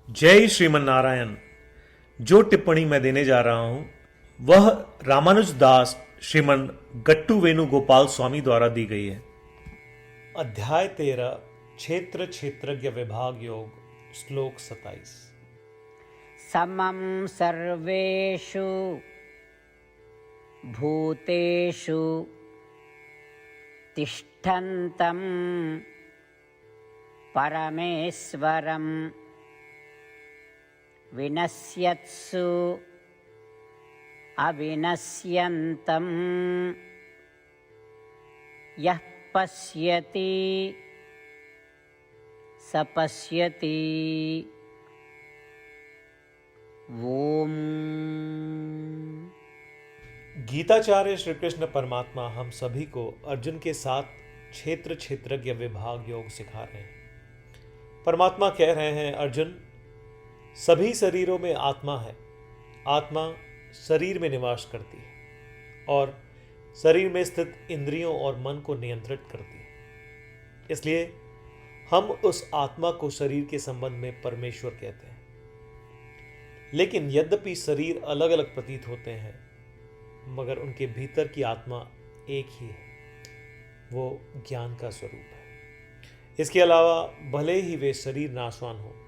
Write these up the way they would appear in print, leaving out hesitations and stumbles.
जय श्रीमन नारायण। जो टिप्पणी मैं देने जा रहा हूं वह रामानुज दास श्रीमन गट्टू वेणुगोपाल स्वामी द्वारा दी गई है। अध्याय 13 क्षेत्र क्षेत्रज्ञ विभाग योग श्लोक 27। समं सर्वेषु भूतेषु तिष्ठन्तं परमेश्वरं विनश्यत्सु अविनश्यन्तं यः पश्यति स पश्यति। ओम। गीताचार्य श्री कृष्ण परमात्मा हम सभी को अर्जुन के साथ क्षेत्र क्षेत्रज्ञ विभाग योग सिखा रहे हैं। परमात्मा कह रहे हैं, अर्जुन, सभी शरीरों में आत्मा है। आत्मा शरीर में निवास करती है और शरीर में स्थित इंद्रियों और मन को नियंत्रित करती है। इसलिए हम उस आत्मा को शरीर के संबंध में परमेश्वर कहते हैं। लेकिन यद्यपि शरीर अलग अलग प्रतीत होते हैं, मगर उनके भीतर की आत्मा एक ही है, वो ज्ञान का स्वरूप है। इसके अलावा भले ही वे शरीर नाशवान हो,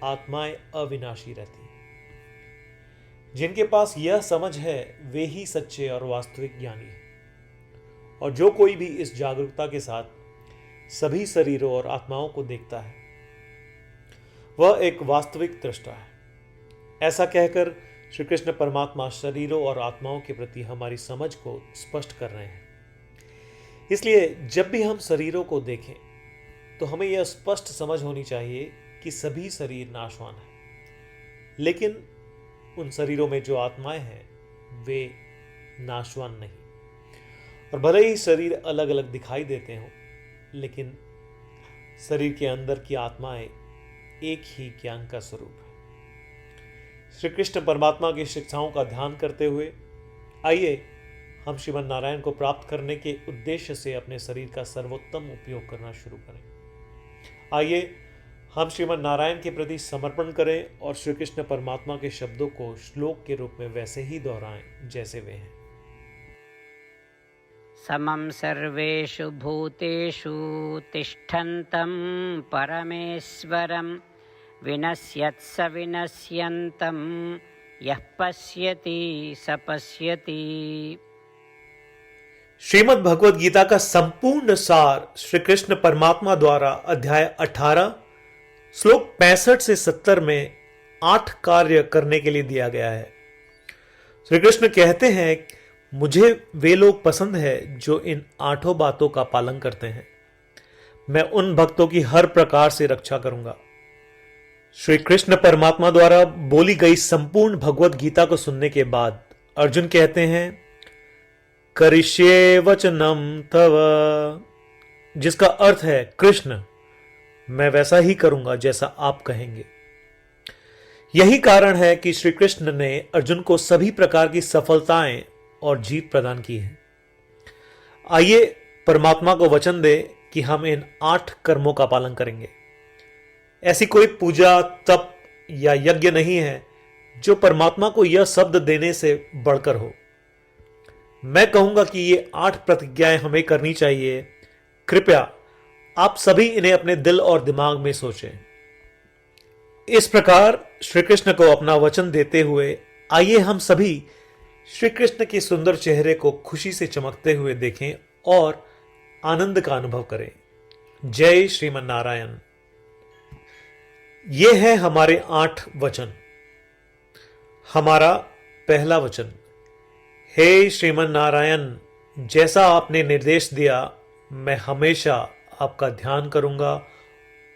आत्माएं अविनाशी रहती हैं। जिनके पास यह समझ है वे ही सच्चे और वास्तविक ज्ञानी हैं। और जो कोई भी इस जागरूकता के साथ सभी शरीरों और आत्माओं को देखता है, वह एक वास्तविक दृष्टा है। ऐसा कहकर श्री कृष्ण परमात्मा शरीरों और आत्माओं के प्रति हमारी समझ को स्पष्ट कर रहे हैं। इसलिए जब भी हम शरीरों को देखें तो हमें यह स्पष्ट समझ होनी चाहिए कि सभी शरीर नाशवान हैं, लेकिन उन शरीरों में जो आत्माएं हैं वे नाशवान नहीं। और भले ही शरीर अलग अलग दिखाई देते हों, लेकिन शरीर के अंदर की आत्माएं एक ही ज्ञान का स्वरूप है। श्री कृष्ण परमात्मा की शिक्षाओं का ध्यान करते हुए आइए हम श्रीमन नारायण को प्राप्त करने के उद्देश्य से अपने शरीर का सर्वोत्तम उपयोग करना शुरू करें। आइए हम श्रीमन नारायण के प्रति समर्पण करें और श्री कृष्ण परमात्मा के शब्दों को श्लोक के रूप में वैसे ही दोहराएं जैसे वे हैं। समं सर्वेषु भूतेषु तिष्ठन्तं परमेश्वरं विनश्यत्स विनश्यन्तं यः पश्यति स पश्यति। श्रीमद् भगवद गीता का संपूर्ण सार श्री कृष्ण परमात्मा द्वारा अध्याय 18 श्लोक 65 से 70 में 8 कार्य करने के लिए दिया गया है। श्री कृष्ण कहते हैं, मुझे वे लोग पसंद है जो इन 8 बातों का पालन करते हैं। मैं उन भक्तों की हर प्रकार से रक्षा करूंगा। श्री कृष्ण परमात्मा द्वारा बोली गई संपूर्ण भगवद गीता को सुनने के बाद अर्जुन कहते हैं, करिष्ये वचनम तव, जिसका अर्थ है, कृष्ण, मैं वैसा ही करूंगा जैसा आप कहेंगे। यही कारण है कि श्री कृष्ण ने अर्जुन को सभी प्रकार की सफलताएं और जीत प्रदान की है। आइए परमात्मा को वचन दे कि हम इन 8 कर्मों का पालन करेंगे। ऐसी कोई पूजा, तप या यज्ञ नहीं है जो परमात्मा को यह शब्द देने से बढ़कर हो। मैं कहूंगा कि ये 8 प्रतिज्ञाएं हमें करनी चाहिए। कृपया आप सभी इन्हें अपने दिल और दिमाग में सोचें। इस प्रकार श्री कृष्ण को अपना वचन देते हुए आइए हम सभी श्री कृष्ण के सुंदर चेहरे को खुशी से चमकते हुए देखें और आनंद का अनुभव करें। जय श्रीमन नारायण। ये है हमारे 8 वचन। हमारा पहला वचन, हे श्रीमन नारायण, जैसा आपने निर्देश दिया मैं हमेशा आपका ध्यान करूंगा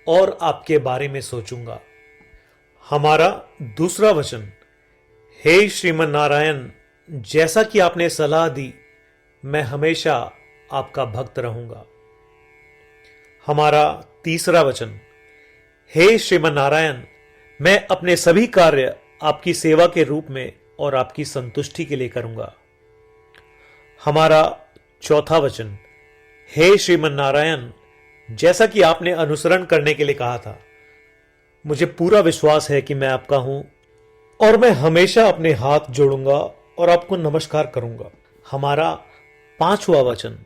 और आपके बारे में सोचूंगा। हमारा दूसरा वचन, हे श्रीमन नारायण, जैसा कि आपने सलाह दी मैं हमेशा आपका भक्त रहूंगा। हमारा तीसरा वचन, हे श्रीमन नारायण, मैं अपने सभी कार्य आपकी सेवा के रूप में और आपकी संतुष्टि के लिए करूंगा। हमारा चौथा वचन, हे श्रीमन नारायण, जैसा कि आपने अनुसरण करने के लिए कहा था मुझे पूरा विश्वास है कि मैं आपका हूं और मैं हमेशा अपने हाथ जोड़ूंगा और आपको नमस्कार करूंगा। हमारा 5वां वचन,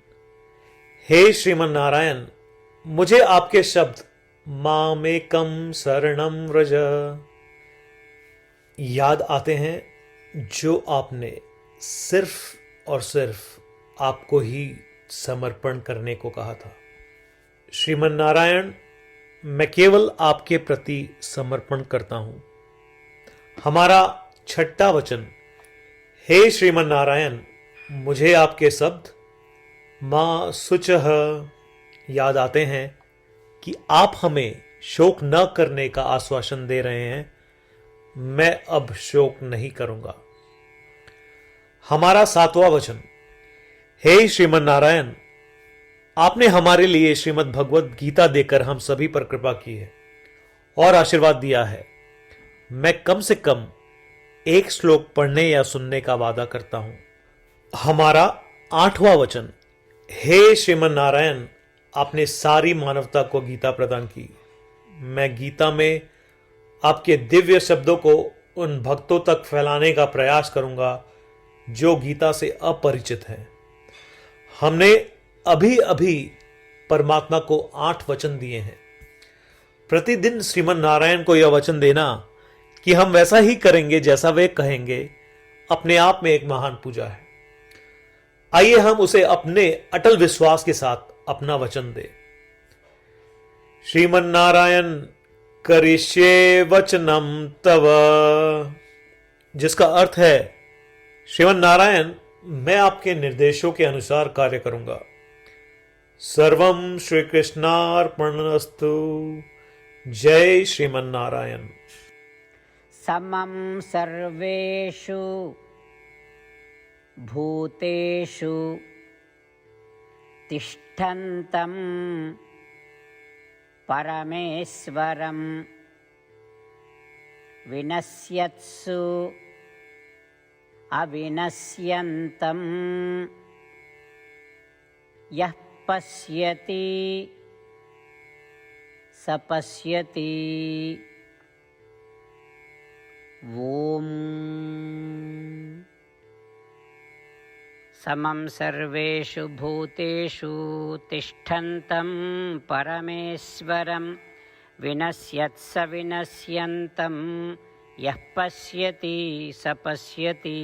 हे श्रीमन नारायण, मुझे आपके शब्द मामेकम शरणम व्रज याद आते हैं जो आपने सिर्फ और सिर्फ आपको ही समर्पण करने को कहा था। श्रीमन नारायण, मैं केवल आपके प्रति समर्पण करता हूं। हमारा 6वां वचन, हे श्रीमन नारायण, मुझे आपके शब्द मां शुचः याद आते हैं कि आप हमें शोक न करने का आश्वासन दे रहे हैं। मैं अब शोक नहीं करूंगा। हमारा 7वां वचन, हे श्रीमन नारायण, आपने हमारे लिए श्रीमद् भगवद गीता देकर हम सभी पर कृपा की है और आशीर्वाद दिया है। मैं कम से कम एक श्लोक पढ़ने या सुनने का वादा करता हूं। हमारा 8वां वचन, हे श्रीमन नारायण, आपने सारी मानवता को गीता प्रदान की। मैं गीता में आपके दिव्य शब्दों को उन भक्तों तक फैलाने का प्रयास करूंगा जो गीता से अपरिचित हैं। हमने अभी अभी परमात्मा को 8 वचन दिए हैं। प्रतिदिन श्रीमन नारायण को यह वचन देना कि हम वैसा ही करेंगे जैसा वे कहेंगे, अपने आप में एक महान पूजा है। आइए हम उसे अपने अटल विश्वास के साथ अपना वचन दें। श्रीमन नारायण करिष्ये वचनम तव, जिसका अर्थ है, श्रीमन नारायण, मैं आपके निर्देशों के अनुसार कार्य करूंगा। सर्वम श्री कृष्णार्पणमस्तु। जय श्रीमन नारायण। समं सर्वेषु भूतेषु तिष्ठन्तं परमेश्वरं विनश्यत्सु अविनश्यन्तं यः पश्यति स पश्यति। ॐ समं सर्वेषु भूतेषु तिष्ठन्तं परमेश्वरं विनश्यत्स विनश्यन्तं यः पश्यति स पश्यति।